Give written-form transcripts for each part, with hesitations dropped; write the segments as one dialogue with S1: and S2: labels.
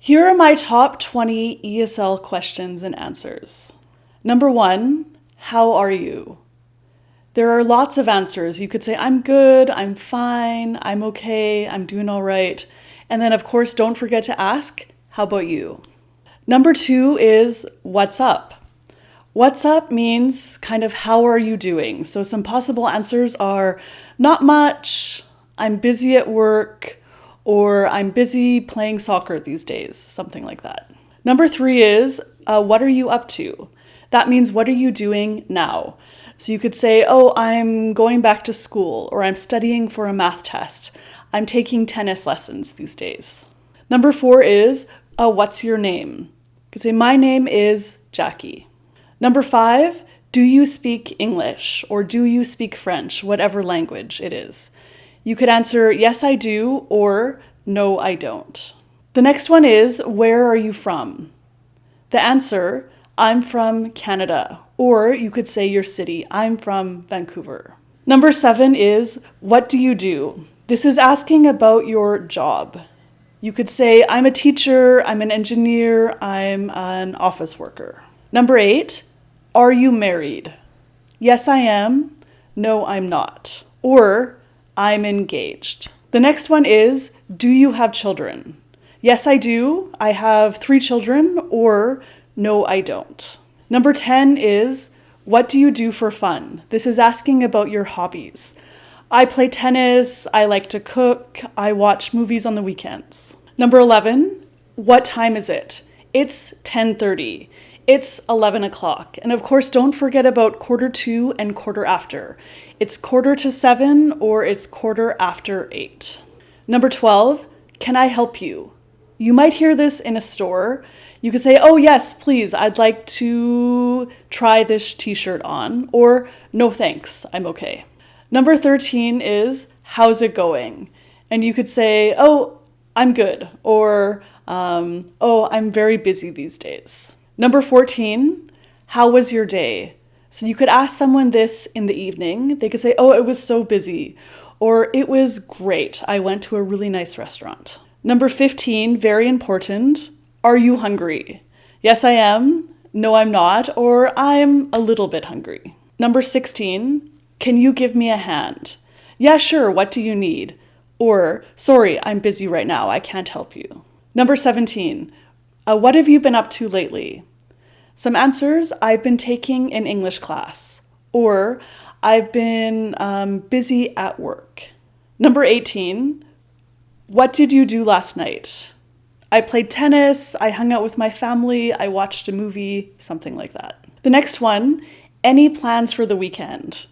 S1: Here are my top 20 ESL questions and answers. Number 1, how are you? There are lots of answers. You could say, I'm good, I'm fine, I'm okay, I'm doing all right. And then, of course, don't forget to ask, how about you? Number 2 is, what's up? What's up means kind of how are you doing? So some possible answers are not much, I'm busy at work, or I'm busy playing soccer these days, something like that. Number 3 is, what are you up to? That means what are you doing now? So you could say, oh, I'm going back to school, or I'm studying for a math test. I'm taking tennis lessons these days. Number 4 is, what's your name? You could say, my name is Jackie. Number 5, do you speak English, or do you speak French, whatever language it is? You could answer, yes, I do, or no, I don't. The next one is, where are you from? The answer, I'm from Canada, or you could say your city, I'm from Vancouver. Number 7 is, what do you do? This is asking about your job. You could say, I'm a teacher, I'm an engineer, I'm an office worker. Number 8, are you married? Yes, I am. No, I'm not. Or, I'm engaged. The next one is, do you have children? Yes, I do. I have 3 children, or no, I don't. Number 10 is, what do you do for fun? This is asking about your hobbies. I play tennis, I like to cook, I watch movies on the weekends. Number 11, what time is it? It's 10:30. It's 11 o'clock. And of course, don't forget about 1:45 and 1:15. It's 6:45 or it's 8:15. Number 12, can I help you? You might hear this in a store. You could say, oh yes, please, I'd like to try this t-shirt on, or no thanks, I'm okay. Number 13 is, how's it going? And you could say, oh, I'm good, or oh, I'm very busy these days. Number 14, how was your day? So you could ask someone this in the evening. They could say, oh, it was so busy, or it was great. I went to a really nice restaurant. Number 15, very important, are you hungry? Yes, I am. No, I'm not, or I'm a little bit hungry. Number 16, can you give me a hand? Yeah, sure, what do you need? Or, sorry, I'm busy right now, I can't help you. Number 17, what have you been up to lately? Some answers, I've been taking an English class, or I've been busy at work. Number 18, what did you do last night? I played tennis, I hung out with my family, I watched a movie, something like that. The next one, any plans for the weekend?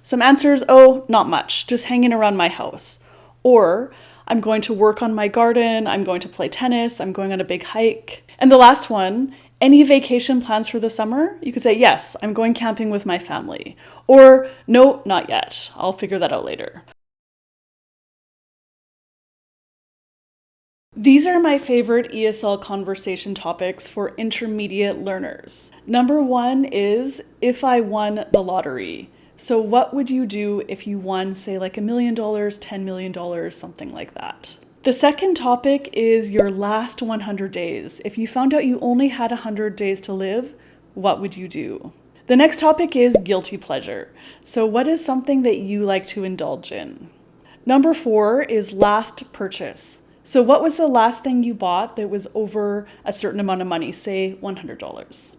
S1: Some answers, oh, not much, just hanging around my house. Or, I'm going to work on my garden, I'm going to play tennis, I'm going on a big hike. And the last one, any vacation plans for the summer? You could say, yes, I'm going camping with my family. Or, no, not yet, I'll figure that out later. These are my favorite ESL conversation topics for intermediate learners. Number 1 is, if I won the lottery. So what would you do if you won, say, like $1 million, $10 million, something like that? The second topic is your last 100 days. If you found out you only had 100 days to live, what would you do? The next topic is guilty pleasure. So what is something that you like to indulge in? Number 4 is last purchase. So what was the last thing you bought that was over a certain amount of money, say $100?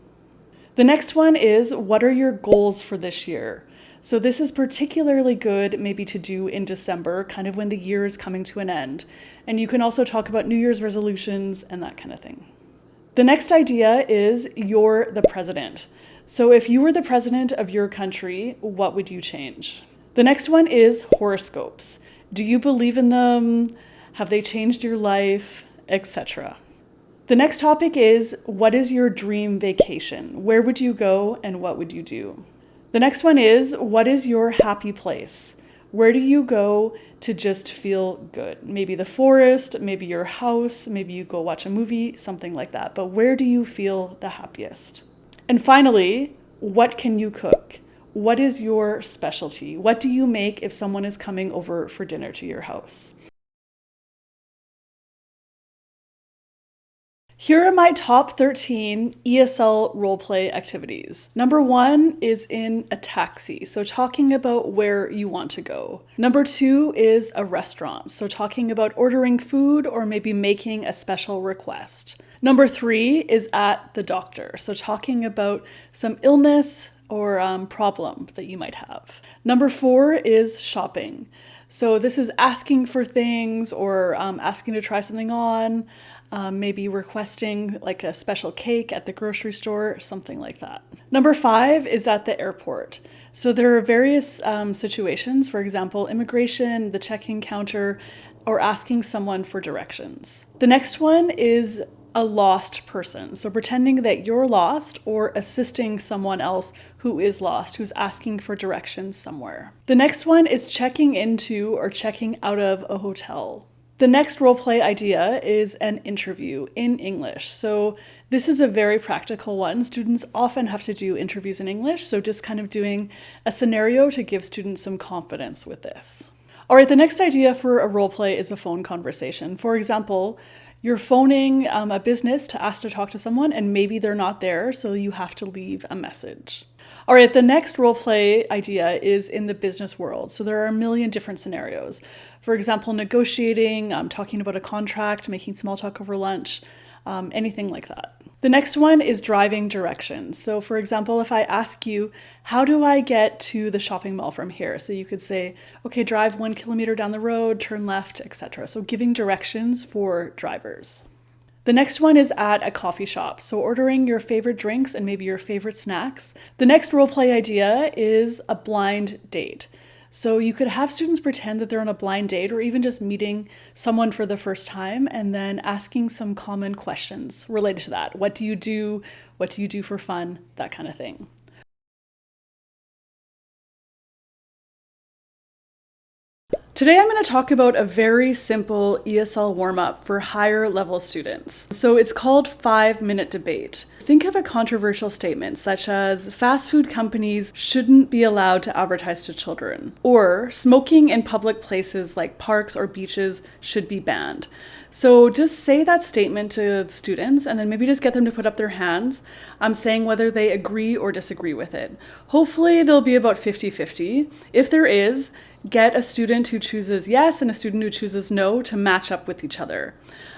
S1: The next one is, what are your goals for this year? So this is particularly good maybe to do in December, kind of when the year is coming to an end. And you can also talk about New Year's resolutions and that kind of thing. The next idea is, you're the president. So if you were the president of your country, what would you change? The next one is horoscopes. Do you believe in them? Have they changed your life, etc.? The next topic is, what is your dream vacation? Where would you go and what would you do? The next one is, what is your happy place? Where do you go to just feel good? Maybe the forest, maybe your house, maybe you go watch a movie, something like that. But where do you feel the happiest? And finally, what can you cook? What is your specialty? What do you make if someone is coming over for dinner to your house? Here are my top 13 ESL roleplay activities. Number 1 is in a taxi, so talking about where you want to go. Number 2 is a restaurant, so talking about ordering food or maybe making a special request. Number 3 is at the doctor, so talking about some illness or problem that you might have. Number 4 is shopping. So this is asking for things or asking to try something on, maybe requesting like a special cake at the grocery store, something like that. Number 5 is at the airport. So there are various situations, for example, immigration, the check-in counter, or asking someone for directions. The next one is a lost person. So pretending that you're lost or assisting someone else who is lost, who's asking for directions somewhere. The next one is checking into or checking out of a hotel. The next roleplay idea is an interview in English. So this is a very practical one. Students often have to do interviews in English, so just kind of doing a scenario to give students some confidence with this. All right, the next idea for a roleplay is a phone conversation. For example, you're phoning a business to ask to talk to someone and maybe they're not there, so you have to leave a message. All right, the next roleplay idea is in the business world. So there are a million different scenarios. For example, negotiating, talking about a contract, making small talk over lunch, anything like that. The next one is driving directions. So for example, if I ask you, how do I get to the shopping mall from here? So you could say, okay, drive 1 kilometer down the road, turn left, etc. So giving directions for drivers. The next one is at a coffee shop. So ordering your favorite drinks and maybe your favorite snacks. The next roleplay idea is a blind date. So you could have students pretend that they're on a blind date or even just meeting someone for the first time and then asking some common questions related to that. What do you do? What do you do for fun? That kind of thing. Today I'm going to talk about a very simple ESL warm-up for higher level students. So it's called 5-minute debate. Think of a controversial statement such as fast food companies shouldn't be allowed to advertise to children, or smoking in public places like parks or beaches should be banned. So just say that statement to students and then maybe just get them to put up their hands. I'm saying whether they agree or disagree with it. Hopefully there'll be about 50-50. If there is, get a student who chooses yes and a student who chooses no to match up with each other.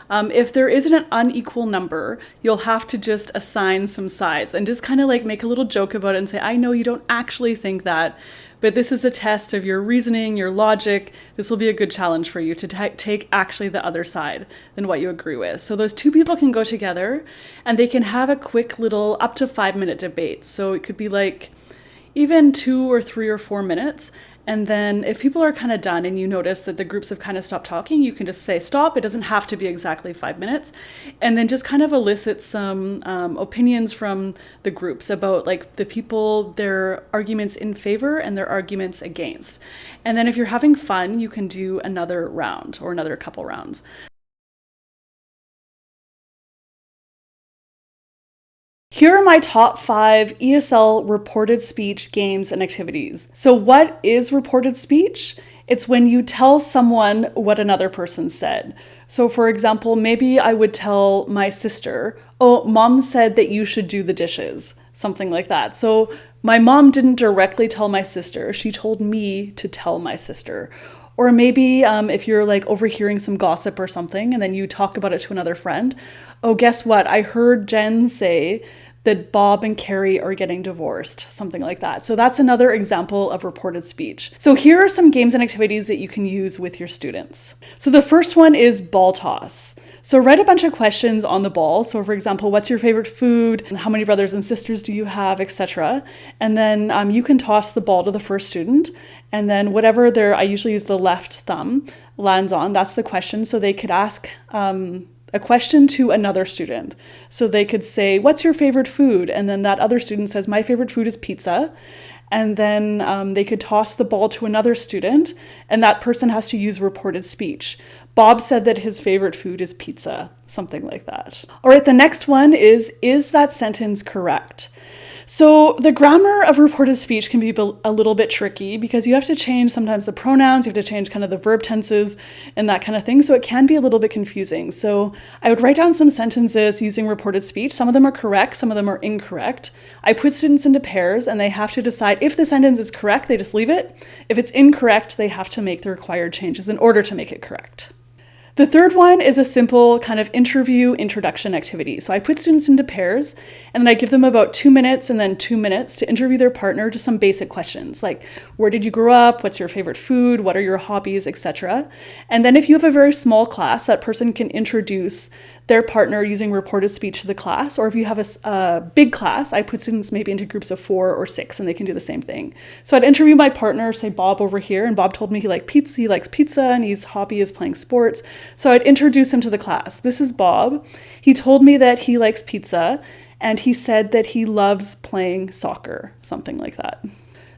S1: If there isn't an unequal number, you'll have to just assign some sides and just kind of like make a little joke about it and say, I know you don't actually think that, but this is a test of your reasoning, your logic. This will be a good challenge for you to take actually the other side than what you agree with. So those two people can go together and they can have a quick little up to 5-minute debate. So it could be like even 2 or 3 or 4 minutes. And then if people are kind of done and you notice that the groups have kind of stopped talking, you can just say stop. It doesn't have to be exactly 5 minutes. And then just kind of elicit some opinions from the groups about like the people, their arguments in favor and their arguments against. And then if you're having fun, you can do another round or another couple rounds. Here are my top 5 ESL reported speech games and activities. So what is reported speech? It's when you tell someone what another person said. So for example, maybe I would tell my sister, oh, mom said that you should do the dishes, something like that. So my mom didn't directly tell my sister, she told me to tell my sister. Or maybe if you're like overhearing some gossip or something and then you talk about it to another friend, oh, guess what? I heard Jen say that Bob and Carrie are getting divorced, something like that. So that's another example of reported speech. So here are some games and activities that you can use with your students. So the first one is ball toss. So write a bunch of questions on the ball. So for example, what's your favorite food? How many brothers and sisters do you have, etc. And then you can toss the ball to the first student. And then whatever I usually use the left thumb, lands on, that's the question. So they could ask a question to another student. So they could say, what's your favorite food? And then that other student says, my favorite food is pizza. And then they could toss the ball to another student, and that person has to use reported speech. Bob said that his favorite food is pizza, something like that. All right, the next one is that sentence correct? So the grammar of reported speech can be a little bit tricky because you have to change sometimes the pronouns, you have to change kind of the verb tenses and that kind of thing. So it can be a little bit confusing. So I would write down some sentences using reported speech. Some of them are correct, some of them are incorrect. I put students into pairs and they have to decide if the sentence is correct, they just leave it. If it's incorrect, they have to make the required changes in order to make it correct. The third one is a simple kind of interview introduction activity. So I put students into pairs and then I give them about 2 minutes and then 2 minutes to interview their partner to some basic questions like where did you grow up, what's your favorite food, what are your hobbies, etc. And then if you have a very small class, that person can introduce their partner using reported speech to the class. Or if you have a big class, I put students maybe into groups of 4 or 6 and they can do the same thing. So I'd interview my partner, say Bob over here, and Bob told me he likes pizza and his hobby is playing sports. So I'd introduce him to the class. This is Bob. He told me that he likes pizza and he said that he loves playing soccer, something like that.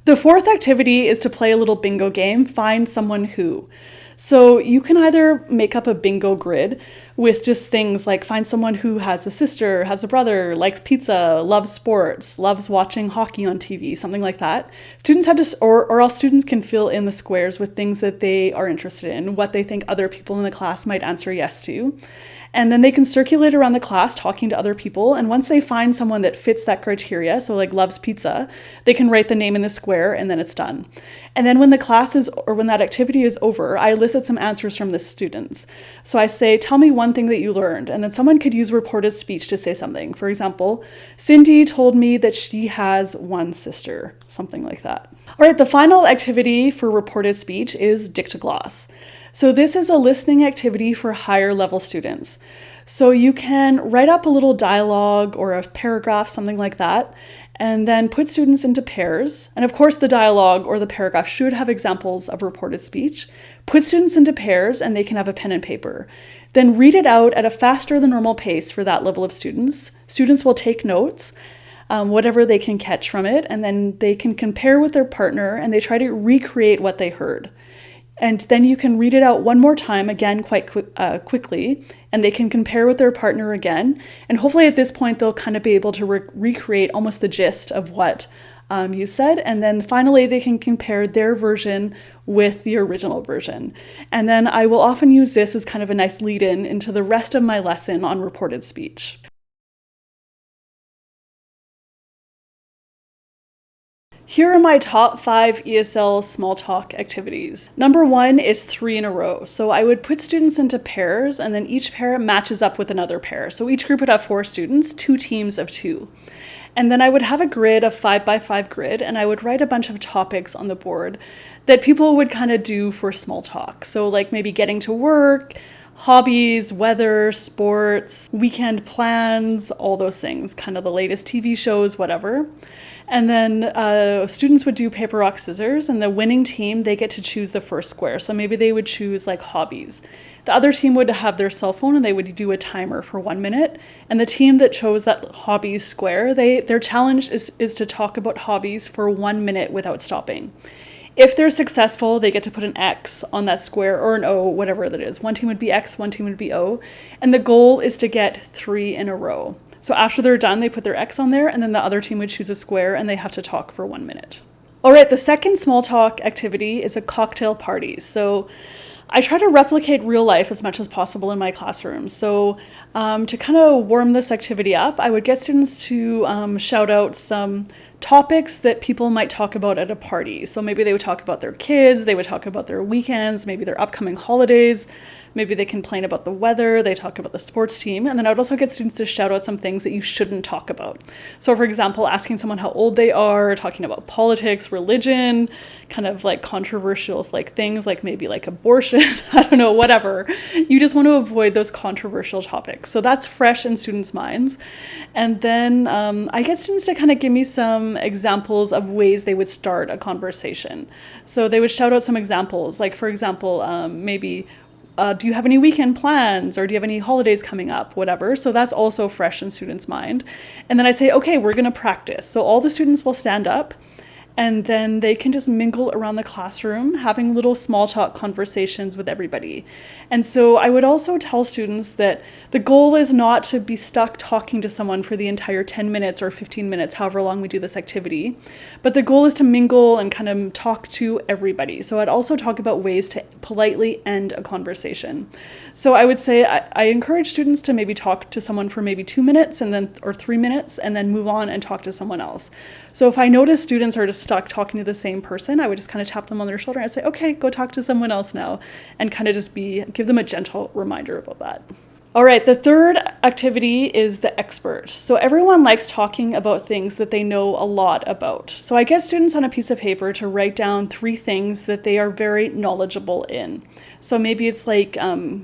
S1: The fourth activity is to play a little bingo game, Find Someone Who. So you can either make up a bingo grid with just things like find someone who has a sister, has a brother, likes pizza, loves sports, loves watching hockey on TV, something like that. Students have to, or else students can fill in the squares with things that they are interested in, what they think other people in the class might answer yes to. And then they can circulate around the class talking to other people. And once they find someone that fits that criteria, so like loves pizza, they can write the name in the square and then it's done. And then when the class is, or when that activity is over, I elicit some answers from the students. So I say, tell me one thing that you learned. And then someone could use reported speech to say something. For example, Cindy told me that she has one sister, something like that. All right, the final activity for reported speech is dictogloss. So this is a listening activity for higher level students. So you can write up a little dialogue or a paragraph, something like that, and then put students into pairs. And of course, the dialogue or the paragraph should have examples of reported speech. Put students into pairs and they can have a pen and paper. Then read it out at a faster than normal pace for that level of students. Students will take notes, whatever they can catch from it, and then they can compare with their partner and they try to recreate what they heard. And then you can read it out one more time, again, quite quickly, and they can compare with their partner again. And hopefully at this point, they'll kind of be able to recreate almost the gist of what you said. And then finally, they can compare their version with the original version. And then I will often use this as kind of a nice lead-in into the rest of my lesson on reported speech. Here are my top 5 ESL small talk activities. Number 1 is 3 in a row. So I would put students into pairs and then each pair matches up with another pair. So each group would have 4 students, 2 teams of 2. And then I would have a grid, a 5x5 grid, and I would write a bunch of topics on the board that people would kind of do for small talk. So like maybe getting to work, hobbies, weather, sports, weekend plans, all those things, kind of the latest TV shows, whatever. And then students would do paper, rock, scissors, and the winning team, they get to choose the first square. So maybe they would choose like hobbies. The other team would have their cell phone and they would do a timer for 1 minute. And the team that chose that hobbies square, their challenge is to talk about hobbies for 1 minute without stopping. If they're successful, they get to put an X on that square or an O, whatever that is. One team would be X, one team would be O. And the goal is to get 3 in a row. So after they're done, they put their X on there and then the other team would choose a square and they have to talk for 1 minute. All right, the second small talk activity is a cocktail party. So I try to replicate real life as much as possible in my classroom. So to kind of warm this activity up, I would get students to shout out some topics that people might talk about at a party. So maybe they would talk about their kids, they would talk about their weekends, maybe their upcoming holidays, maybe they complain about the weather, they talk about the sports team, and then I would also get students to shout out some things that you shouldn't talk about. So for example, asking someone how old they are, talking about politics, religion, kind of like controversial like things like maybe like abortion, I don't know, whatever. You just want to avoid those controversial topics. So that's fresh in students' minds. And then I get students to kind of give me some examples of ways they would start a conversation. So they would shout out some examples, like for example, maybe do you have any weekend plans or do you have any holidays coming up, whatever. So that's also fresh in students' mind. And then I say, okay, we're going to practice. So all the students will stand up And then they can just mingle around the classroom, having little small talk conversations with everybody. And so I would also tell students that the goal is not to be stuck talking to someone for the entire 10 minutes or 15 minutes, however long we do this activity. But the goal is to mingle and kind of talk to everybody. So I'd also talk about ways to politely end a conversation. So I would say I encourage students to maybe talk to someone for maybe 2 minutes or 3 minutes and then move on and talk to someone else. So if I notice students are just stuck talking to the same person, I would just kind of tap them on their shoulder and I'd say, okay, go talk to someone else now, and kind of just give them a gentle reminder about that. All right, the third activity is the expert. So everyone likes talking about things that they know a lot about. So I get students on a piece of paper to write down 3 things that they are very knowledgeable in. So maybe it's like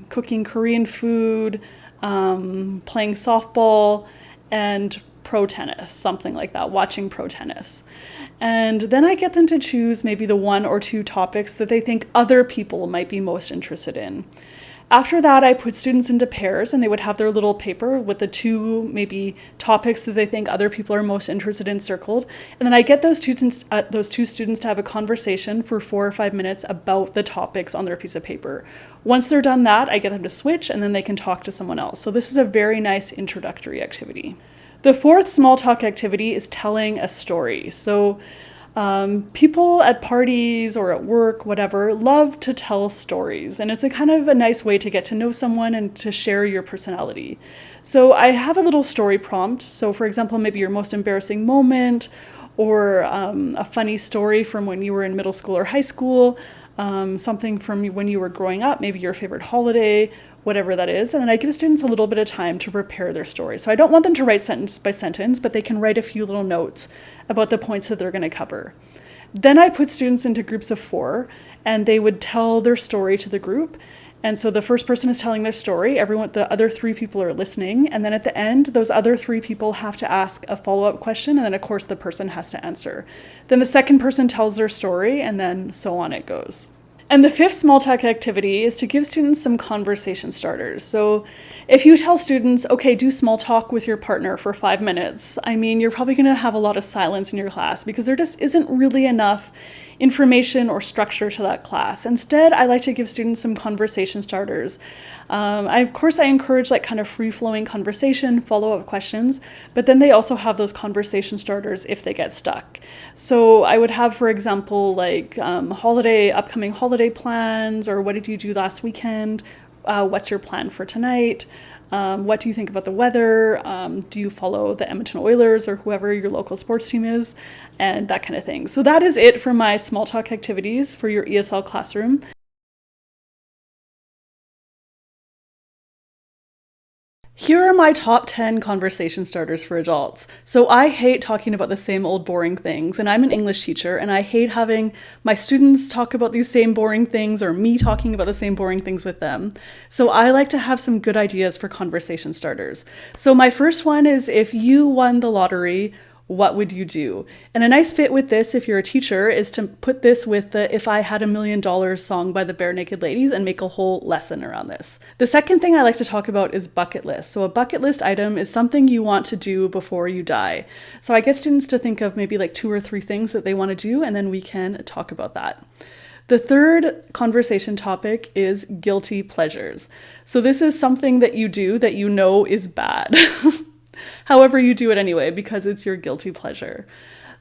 S1: cooking Korean food, playing softball, and pro tennis, something like that, watching pro tennis. And then I get them to choose maybe the 1 or 2 topics that they think other people might be most interested in. After that, I put students into pairs and they would have their little paper with the 2 maybe topics that they think other people are most interested in circled. And then I get those 2 students to have a conversation for 4 or 5 minutes about the topics on their piece of paper. Once they're done that, I get them to switch and then they can talk to someone else. So this is a very nice introductory activity. The 4th small talk activity is telling a story. So people at parties or at work, whatever, love to tell stories. And it's a kind of a nice way to get to know someone and to share your personality. So I have a little story prompt. So for example, maybe your most embarrassing moment, or a funny story from when you were in middle school or high school, something from when you were growing up, maybe your favorite holiday, whatever that is. And then I give students a little bit of time to prepare their story. So I don't want them to write sentence by sentence, but they can write a few little notes about the points that they're going to cover. Then I put students into groups of 4 and they would tell their story to the group. And so the first person is telling their story, the other 3 people are listening. And then at the end, those other 3 people have to ask a follow-up question. And then of course the person has to answer. Then the second person tells their story and then so on it goes. And the 5th small talk activity is to give students some conversation starters. So if you tell students, okay, do small talk with your partner for 5 minutes, I mean, you're probably going to have a lot of silence in your class because there just isn't really enough information or structure to that class. Instead, I like to give students some conversation starters. I encourage like kind of free-flowing conversation, follow-up questions, but then they also have those conversation starters if they get stuck. So I would have, for example, like upcoming holiday plans, or what did you do last weekend? What's your plan for tonight? What do you think about the weather? Do you follow the Edmonton Oilers or whoever your local sports team is? And that kind of thing. So that is it for my small talk activities for your ESL classroom. Here are my top 10 conversation starters for adults. So I hate talking about the same old boring things, and I'm an English teacher, and I hate having my students talk about these same boring things or me talking about the same boring things with them. So I like to have some good ideas for conversation starters. So my first one is, if you won the lottery, what would you do? And a nice fit with this, if you're a teacher, is to put this with the If I Had $1 Million song by the Bare Naked Ladies and make a whole lesson around this. The second thing I like to talk about is bucket list. So a bucket list item is something you want to do before you die. So I get students to think of maybe like 2 or 3 things that they want to do, and then we can talk about that. The third conversation topic is guilty pleasures. So this is something that you do that you know is bad. However, you do it anyway because it's your guilty pleasure.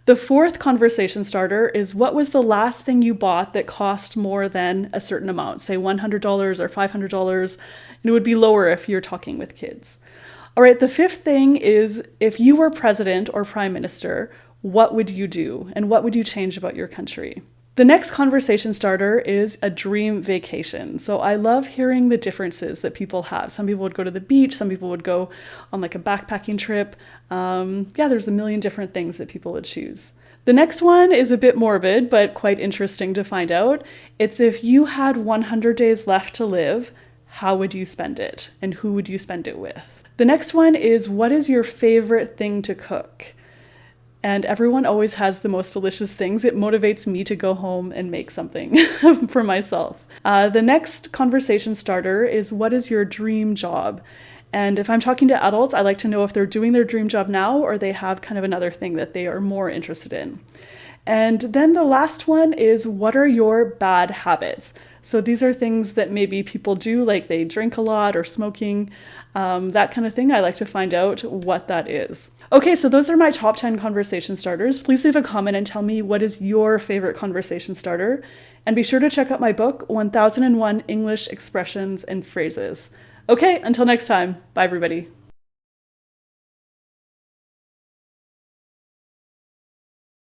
S1: The 4th conversation starter is, what was the last thing you bought that cost more than a certain amount, say $100 or $500, and it would be lower if you're talking with kids. All right, the 5th thing is, if you were president or prime minister, what would you do and what would you change about your country? The next conversation starter is a dream vacation. So I love hearing the differences that people have. Some people would go to the beach, some people would go on like a backpacking trip. There's a million different things that people would choose. The next one is a bit morbid, but quite interesting to find out. It's, if you had 100 days left to live, how would you spend it? And who would you spend it with? The next one is, what is your favorite thing to cook? And everyone always has the most delicious things. It motivates me to go home and make something for myself. The next conversation starter is, what is your dream job? And if I'm talking to adults, I like to know if they're doing their dream job now or they have kind of another thing that they are more interested in. And then the last one is, what are your bad habits? So these are things that maybe people do, like they drink a lot or smoking, that kind of thing. I like to find out what that is. Okay, so those are my top 10 conversation starters. Please leave a comment and tell me what is your favorite conversation starter. And be sure to check out my book, 1001 English Expressions and Phrases. Okay, until next time. Bye, everybody.